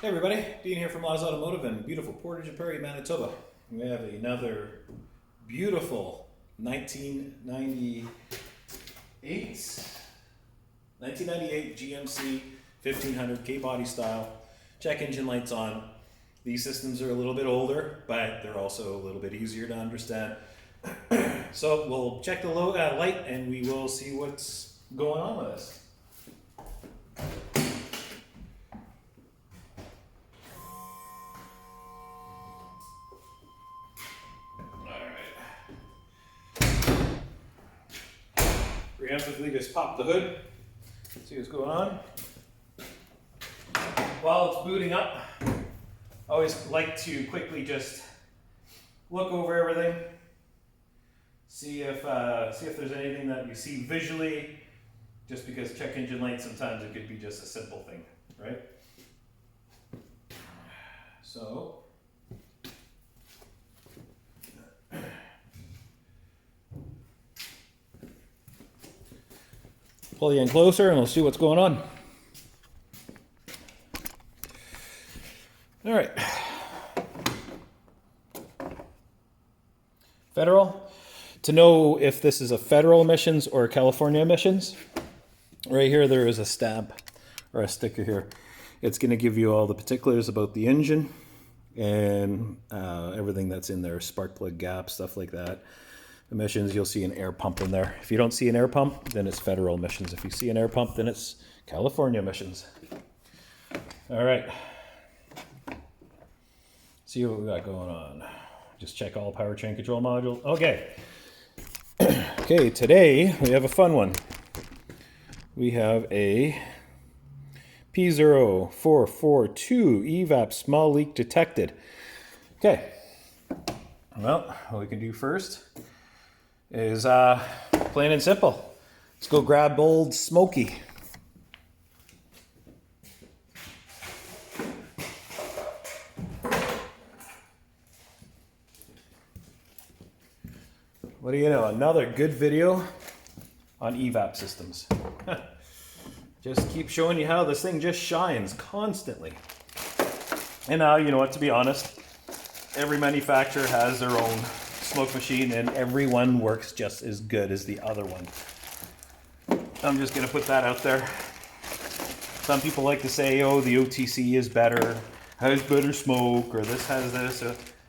Hey everybody, Dean here from Laws Automotive in beautiful Portage and Prairie, Manitoba. We have another beautiful 1998 GMC 1500 K body style. Check engine lights on. These systems are a little bit older, but they're also a little bit easier to understand. So we'll check the light and we will see what's going on with this. Preemptively just pop the hood, see what's going on. While it's booting up, I always like to quickly just look over everything, see if there's anything that you see visually, just because check engine light, sometimes it could be just a simple thing, right? So, pull you in closer and we'll see what's going on. All right. Federal. To know if this is a federal emissions or California emissions, right here there is a stamp or a sticker here. It's going to give you all the particulars about the engine and everything that's in there, spark plug gap, stuff like that. Emissions, you'll see an air pump in there. If you don't see an air pump, then it's federal emissions. If you see an air pump, then it's California emissions. All right. See what we got going on. Just check all powertrain control modules. Okay. Okay, today we have a fun one. We have a p0442 EVAP small leak detected. Okay. Well, what we can do first is plain and simple. Let's go grab old Smokey. What do you know? Another good video on EVAP systems. Just keep showing you how this thing just shines constantly. And now, you know what, to be honest, every manufacturer has their own smoke machine and every one works just as good as the other one. I'm just going to put that out there. Some people like to say, oh, the OTC is better, has better smoke, or this has this.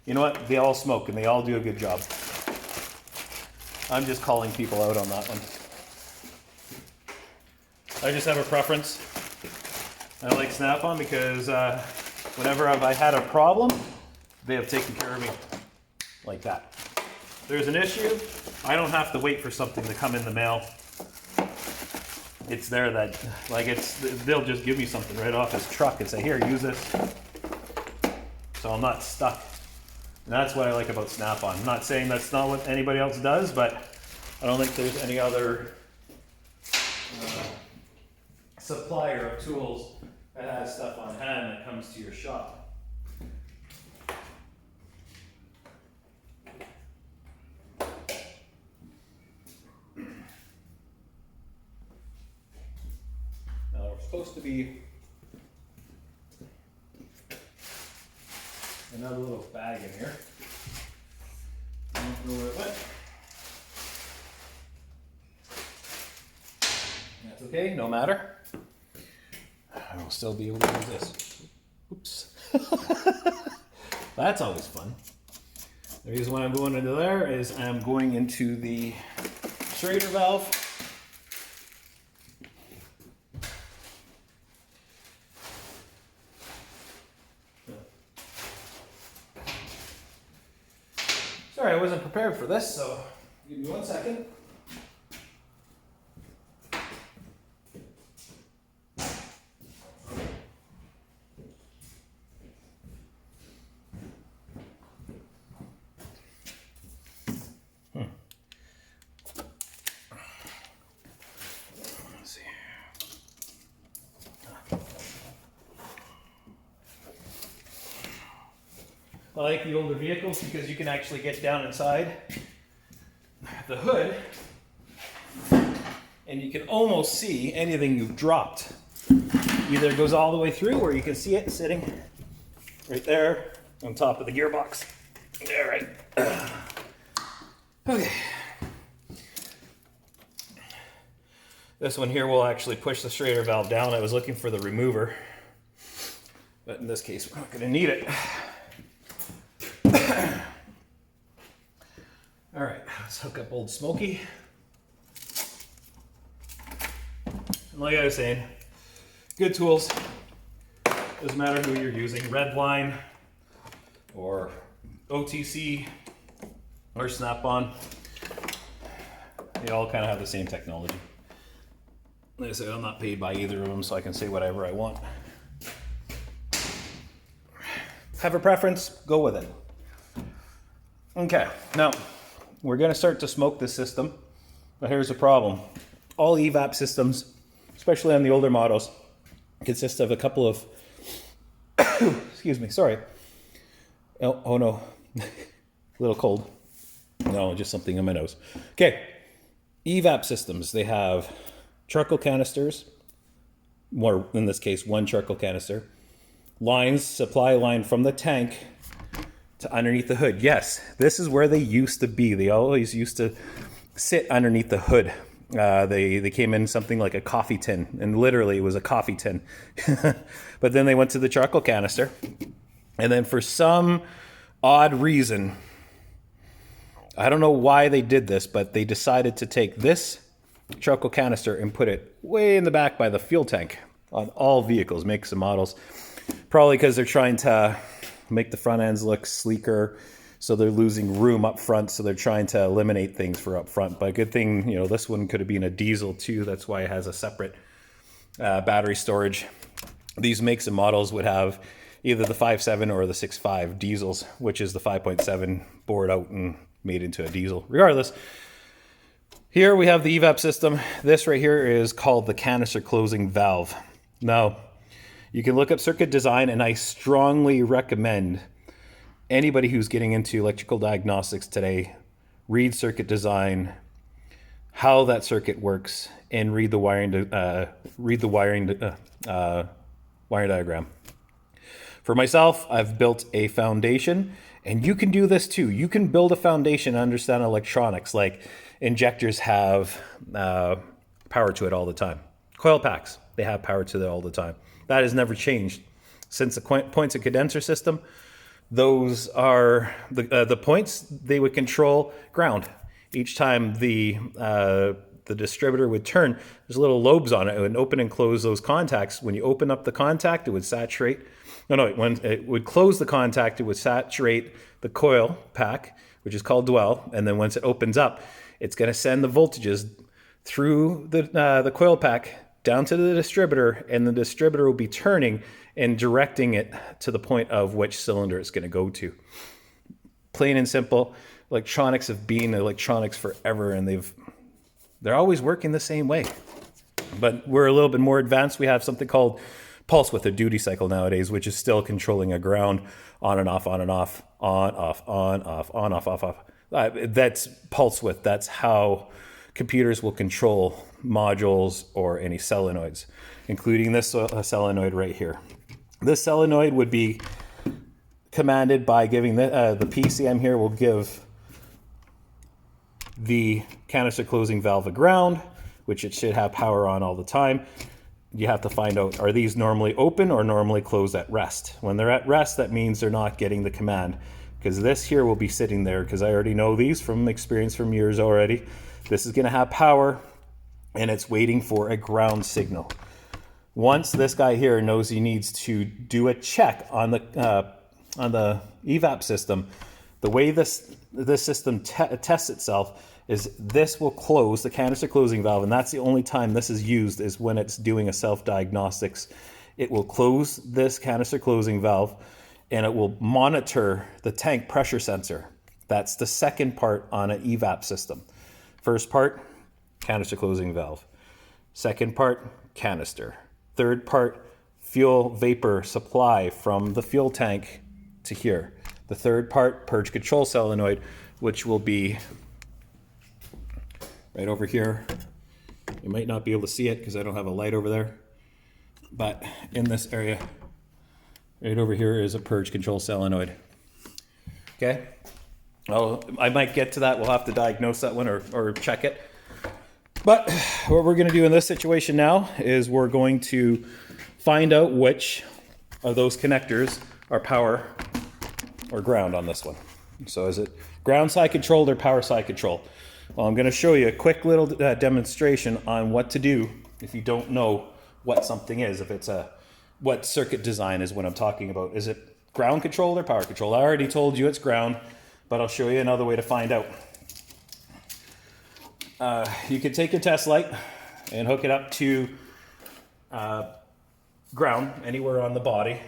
You know what? They all smoke and they all do a good job. I'm just calling people out on that one. I just have a preference. I like Snap-on because whenever I had a problem, they have taken care of me like that. If there's an issue, I don't have to wait for something to come in the mail. It's there that, like, they'll just give me something right off his truck and say, here, use this. So I'm not stuck. And that's what I like about Snap-on. I'm not saying that's not what anybody else does, but I don't think there's any other supplier of tools that has stuff on hand that comes to your shop. Now we're supposed to be another little bag in here. I don't know where it went. That's okay, no matter. I will still be able to do this. Oops. That's always fun. The reason why I'm going into there is I'm going into the Schrader valve. Sorry, I wasn't prepared for this, so give me 1 second. Let's see. I like the older vehicles because you can actually get down inside the hood and you can almost see anything you've dropped. Either it goes all the way through, or you can see it sitting right there on top of the gearbox. All right. Okay. This one here will actually push the Schrader valve down. I was looking for the remover, but in this case, we're not going to need it. All right, let's hook up old Smokey. And like I was saying, good tools. Doesn't matter who you're using, Redline or OTC or Snap-on. They all kind of have the same technology. Like I said, I'm not paid by either of them, so I can say whatever I want. Have a preference, go with it. Okay, now we're going to start to smoke this system, but here's the problem. All EVAP systems, especially on the older models, consist of a couple of, excuse me, sorry. Oh no, a little cold. No, just something in my nose. Okay, EVAP systems, they have charcoal canisters, more in this case, one charcoal canister, lines, supply line from the tank to underneath the hood. Yes, this is where they used to be. They always used to sit underneath the hood. They came in something like a coffee tin, and literally it was a coffee tin. But then they went to the charcoal canister, and then for some odd reason, I don't know why they did this, but they decided to take this charcoal canister and put it way in the back by the fuel tank on all vehicles, makes and models. Probably because they're trying to make the front ends look sleeker, so they're losing room up front, so they're trying to eliminate things for up front. But a good thing, you know, this one could have been a diesel too. That's why it has a separate battery storage. These makes and models would have either the 5.7 or the 6.5 diesels, which is the 5.7 bored out and made into a diesel. Regardless, here we have the EVAP system. This right here is called the canister closing valve. Now, you can look up circuit design, and I strongly recommend anybody who's getting into electrical diagnostics today, read circuit design, how that circuit works, and read the wiring diagram. For myself, I've built a foundation, and you can do this too. You can build a foundation and understand electronics, like injectors have power to it all the time. Coil packs, they have power to it all the time. That has never changed. Since the points of condenser system, those are the points, they would control ground. Each time the distributor would turn, there's little lobes on it. It would open and close those contacts. When you open up the contact, it would saturate. When it would close the contact, it would saturate the coil pack, which is called dwell. And then once it opens up, it's going to send the voltages through the coil pack down to the distributor, and the distributor will be turning and directing it to the point of which cylinder it's going to go to. Plain and simple, electronics have been electronics forever, and they're always working the same way. But we're a little bit more advanced. We have something called pulse width or duty cycle nowadays, which is still controlling a ground on and off, on and off, on, off, on, off, on, off, off, off. That's pulse width. That's how computers will control modules or any solenoids, including this solenoid right here. This solenoid would be commanded by giving the PCM here will give the canister closing valve a ground, which it should have power on all the time. You have to find out, are these normally open or normally closed at rest? When they're at rest, that means they're not getting the command, because this here will be sitting there, because I already know these from experience from years already. This is going to have power, and it's waiting for a ground signal. Once this guy here knows he needs to do a check on the EVAP system, the way this system tests itself is this will close the canister closing valve, and that's the only time this is used is when it's doing a self-diagnostics. It will close this canister closing valve, and it will monitor the tank pressure sensor. That's the second part on an EVAP system. First part, canister closing valve. Second part, canister. Third part, fuel vapor supply from the fuel tank to here. The third part, purge control solenoid, which will be right over here. You might not be able to see it because I don't have a light over there. But in this area, right over here is a purge control solenoid. Okay. Oh, I might get to that. We'll have to diagnose that one or check it. But what we're going to do in this situation now is we're going to find out which of those connectors are power or ground on this one. So is it ground side controlled or power side controlled? Well, I'm going to show you a quick little demonstration on what to do if you don't know what something is. If it's what circuit design is what I'm talking about. Is it ground controlled or power controlled? I already told you it's ground, but I'll show you another way to find out. You can take your test light and hook it up to ground anywhere on the body.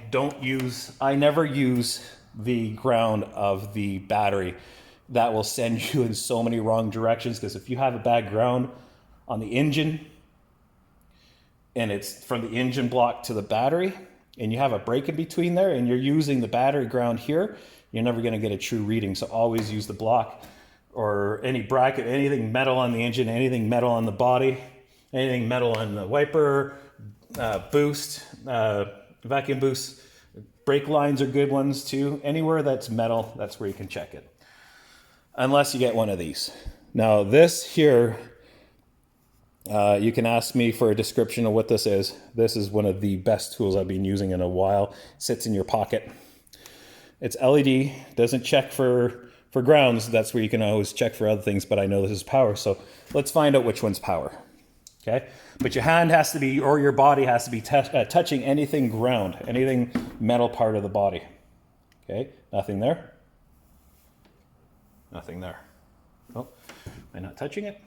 I never use the ground of the battery. That will send you in so many wrong directions, because if you have a bad ground on the engine and it's from the engine block to the battery and you have a break in between there and you're using the battery ground here, you're never going to get a true reading. So always use the block or any bracket, anything metal on the engine, anything metal on the body, anything metal on the wiper, boost, vacuum boost. Brake lines are good ones too. Anywhere that's metal, that's where you can check it. Unless you get one of these. Now this here, you can ask me for a description of what this is. This is one of the best tools I've been using in a while. It sits in your pocket. It's LED, doesn't check for grounds. That's where you can always check for other things, but I know this is power. So let's find out which one's power, okay? But your hand has to be, or your body has to be touching anything ground, anything metal part of the body, okay? Nothing there. Nothing there. Oh, am I not touching it?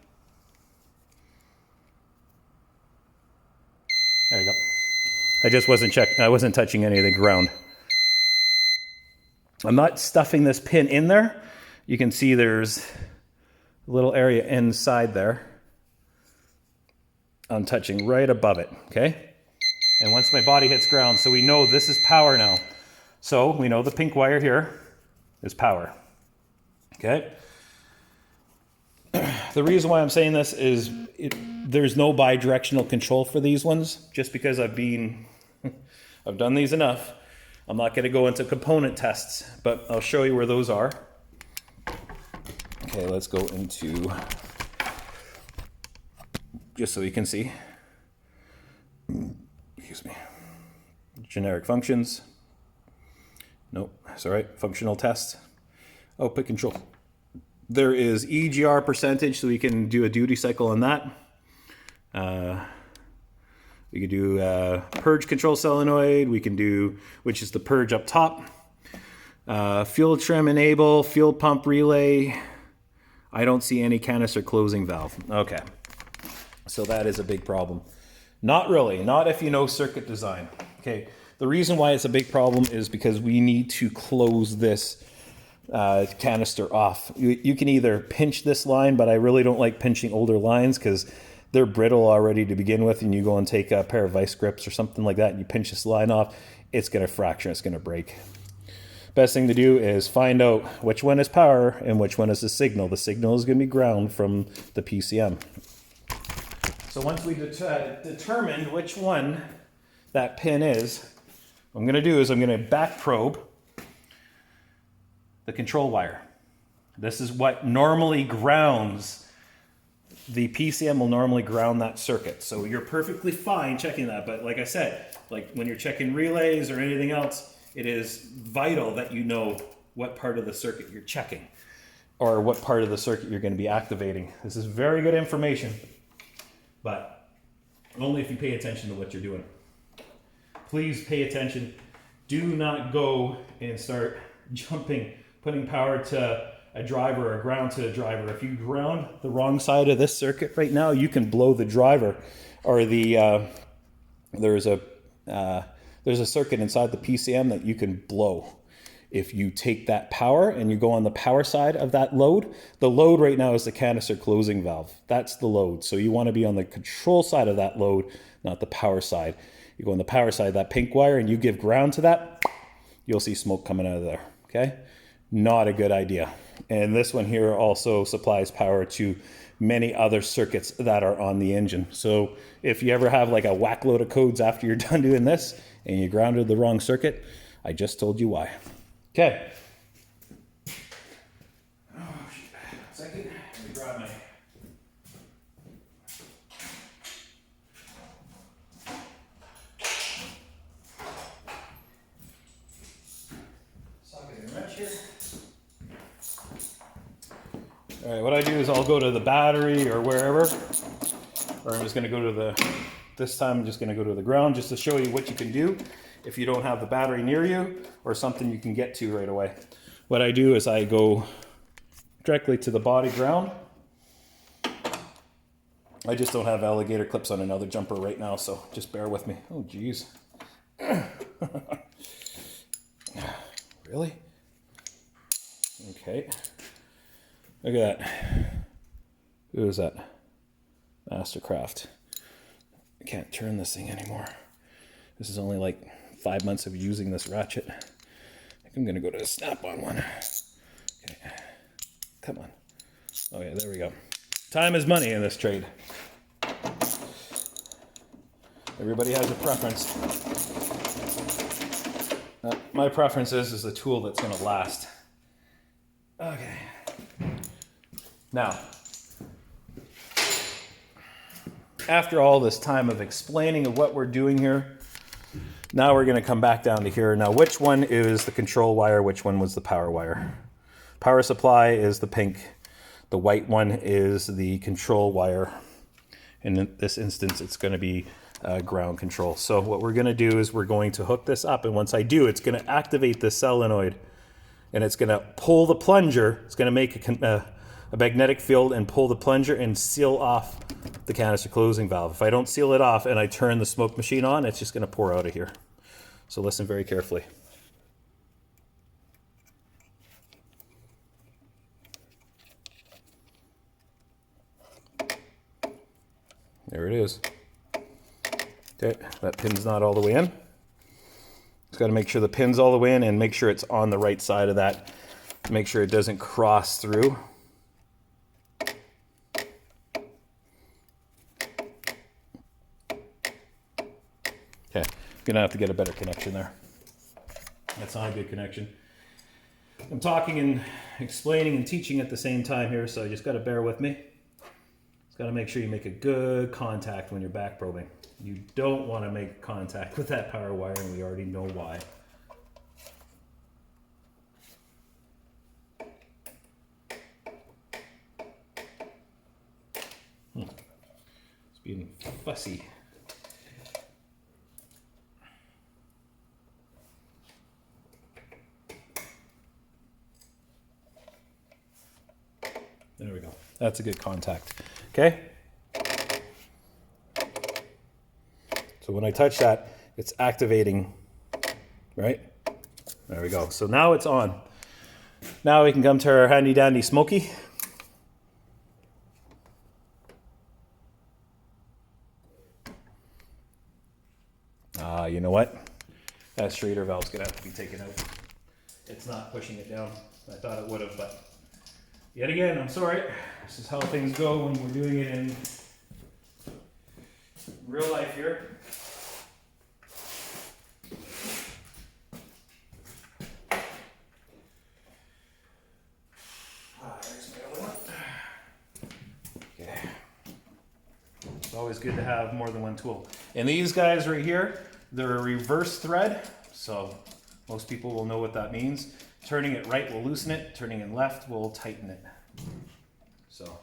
There you go. I wasn't touching any of the ground. I'm not stuffing this pin in there. You can see there's a little area inside there. I'm touching right above it, okay? And once my body hits ground, so we know this is power now. So we know the pink wire here is power, okay? The reason why I'm saying this is there's no bi-directional control for these ones, just because I've done these enough. I'm not going to go into component tests, but I'll show you where those are. Okay, let's go into, just so you can see, excuse me, generic functions. Nope, that's all right, functional test, output control. There is EGR percentage, so we can do a duty cycle on that. We could do purge control solenoid. We can do, which is the purge up top. Fuel trim enable, fuel pump relay. I don't see any canister closing valve. Okay, so that is a big problem. Not really, not if you know circuit design. Okay, the reason why it's a big problem is because we need to close this canister off. You can either pinch this line, but I really don't like pinching older lines because they're brittle already to begin with, and you go and take a pair of vice grips or something like that and you pinch this line off, it's going to fracture, it's going to break. Best thing to do is find out which one is power and which one is the signal. The signal is going to be ground from the PCM. So once we determined which one that pin is, what I'm going to do is I'm going to back probe the control wire. This is what normally grounds. The PCM will normally ground that circuit. So you're perfectly fine checking that. But like I said, like when you're checking relays or anything else, it is vital that you know what part of the circuit you're checking or what part of the circuit you're going to be activating. This is very good information, but only if you pay attention to what you're doing. Please pay attention. Do not go and start jumping, putting power to a driver or ground to a driver. If you ground the wrong side of this circuit right now, you can blow the driver. Or there's a circuit inside the PCM that you can blow. If you take that power and you go on the power side of that load, the load right now is the canister closing valve. That's the load. So you want to be on the control side of that load, not the power side. You go on the power side, that pink wire, and you give ground to that, you'll see smoke coming out of there, okay? Not a good idea. And this one here also supplies power to many other circuits that are on the engine. So if you ever have like a whack load of codes after you're done doing this and you grounded the wrong circuit, I just told you why. Okay. Oh, second, let me grab my socket and wrench here. All right, what I do is I'll go to the battery or wherever, or I'm just going to go to this time I'm just going to go to the ground just to show you what you can do if you don't have the battery near you or something you can get to right away. What I do is I go directly to the body ground. I just don't have alligator clips on another jumper right now, so just bear with me. Oh, geez. Really? Okay. Look at that. Who is that? Mastercraft. I can't turn this thing anymore. This is only like 5 months of using this ratchet. I think I'm gonna go to a snap-on one. Okay. Come on. Oh yeah, there we go. Time is money in this trade. Everybody has a preference. My preference is a tool that's gonna last. Okay. Now, after all this time of explaining of what we're doing here, now we're going to come back down to here. Now, which one is the control wire? Which one was the power wire? Power supply is the pink. The white one is the control wire. In this instance, it's going to be ground control. So what we're going to do is we're going to hook this up. And once I do, it's going to activate the solenoid. And it's going to pull the plunger. It's going to make a magnetic field and pull the plunger and seal off the canister closing valve. If I don't seal it off and I turn the smoke machine on, it's just going to pour out of here. So listen very carefully. There it is. Okay, that pin's not all the way in. Just got to make sure the pin's all the way in and make sure it's on the right side of that. Make sure it doesn't cross through. Okay, gonna have to get a better connection there. That's not a good connection. I'm talking and explaining and teaching at the same time here, so you just gotta bear with me. Just gotta make sure you make a good contact when you're back probing. You don't want to make contact with that power wire, and we already know why. It's being fussy. There we go. That's a good contact. Okay? So when I touch that, it's activating, right? There we go. So now it's on. Now we can come to our handy dandy smoky. You know what? That Schrader valve's gonna have to be taken out. It's not pushing it down. I thought it would have, but yet again, I'm sorry. This is how things go when we're doing it in real life here. There's my other one. Okay. It's always good to have more than one tool. And these guys right here, they're a reverse thread, so most people will know what that means. Turning it right will loosen it, turning it left will tighten it. So.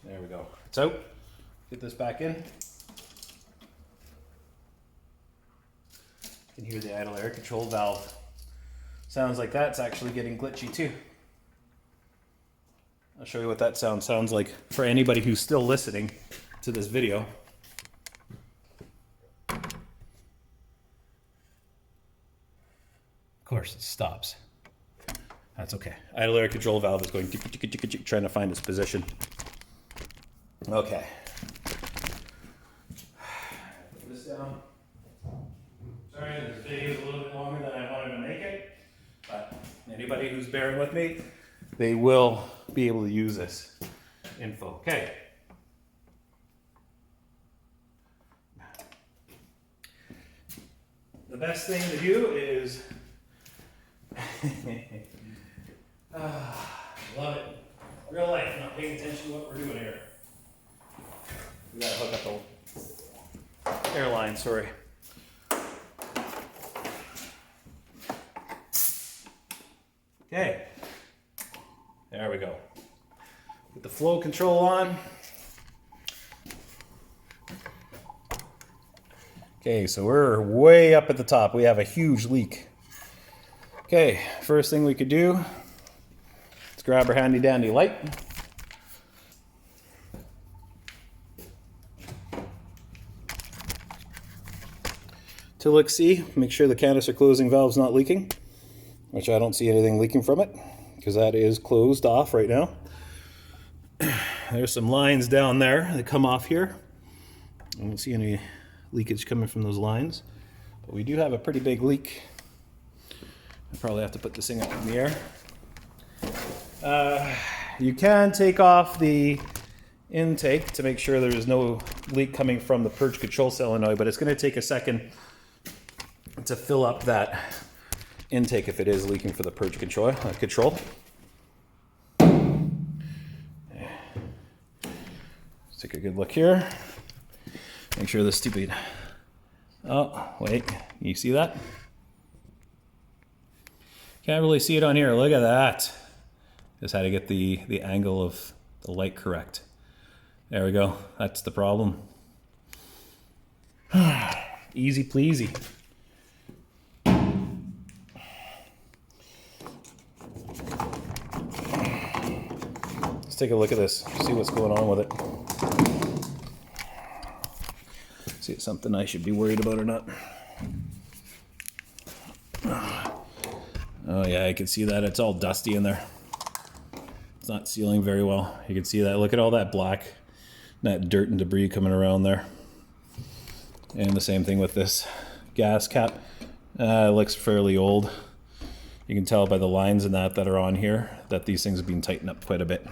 There we go. It's out. Get this back in. You can hear the idle air control valve. Sounds like that's actually getting glitchy too. I'll show you what that sounds like for anybody who's still listening to this video. Of course, it stops. That's okay. Idle air control valve is going trying to find its position. Okay, anybody who's bearing with me, they will be able to use this info. Okay. The best thing to do is, love it, real life, not paying attention to what we're doing here. We gotta hook up the airline, sorry. Okay, there we go. Put the flow control on. Okay, so we're way up at the top. We have a huge leak. Okay, first thing we could do, let's grab our handy dandy light. To look, see, make sure the canister closing valve's not leaking, which I don't see anything leaking from it, because that is closed off right now. There's some lines down there that come off here. I don't see any leakage coming from those lines, but we do have a pretty big leak. I probably have to put this thing up in the air. You can take off the intake to make sure there is no leak coming from the purge control solenoid, but it's going to take a second to fill up that intake if it is leaking for the purge control. Let's take a good look here. Make sure this stupid... Oh, wait. You see that? Can't really see it on here. Look at that. Just had to get the angle of the light correct. There we go. That's the problem. Easy pleasy. Let's take a look at this. See what's going on with it. See if it's something I should be worried about or not. Oh yeah, I can see that. It's all dusty in there. It's not sealing very well. You can see that. Look at all that black, that dirt and debris coming around there. And the same thing with this gas cap. It looks fairly old. You can tell by the lines and that are on here that these things have been tightened up quite a bit.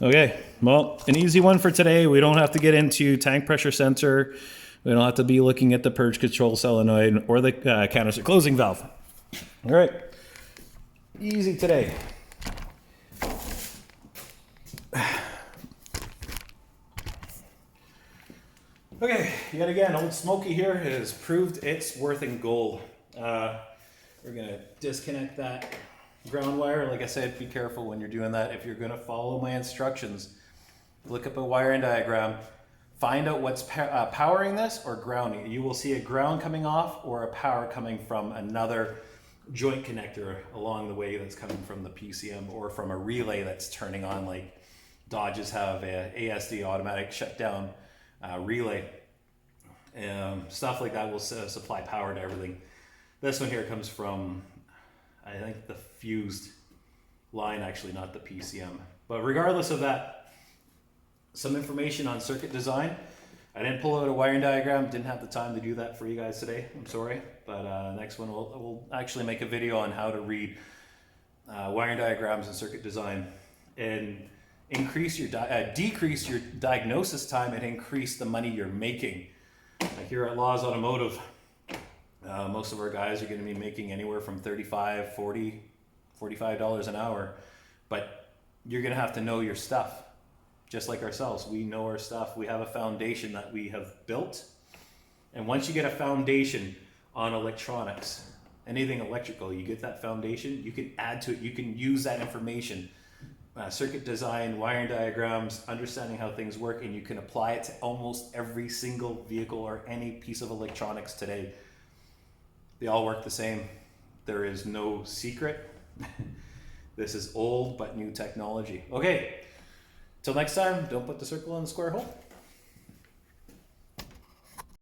Okay, well, an easy one for today. We don't have to get into tank pressure sensor. We don't have to be looking at the purge control solenoid or the canister closing valve. All right, easy today. Okay, yet again, Old Smoky here has proved its worth in gold. We're gonna disconnect that ground wire. Like I said, be careful when you're doing that. If you're gonna follow my instructions, look up a wiring diagram, find out what's powering this or grounding. You will see a ground coming off or a power coming from another joint connector along the way that's coming from the PCM or from a relay that's turning on, like Dodges have a ASD, automatic shutdown relay. Stuff like that will supply power to everything. This one here comes from, I think, the fused line, actually, not the PCM. But regardless of that, some information on circuit design. I didn't pull out a wiring diagram, didn't have the time to do that for you guys today, I'm sorry. But next one, we'll actually make a video on how to read wiring diagrams and circuit design and increase your decrease your diagnosis time and increase the money you're making. Like here at Laws Automotive, most of our guys are going to be making anywhere from $35, $40, $45 an hour, but you're going to have to know your stuff. Just like ourselves, we know our stuff. We have a foundation that we have built, and once you get a foundation on electronics, anything electrical, you get that foundation, you can add to it, you can use that information, circuit design, wiring diagrams, understanding how things work, and you can apply it to almost every single vehicle or any piece of electronics today. They all work the same. There is no secret. This is old but new technology. Okay, till next time, don't put the circle in the square hole.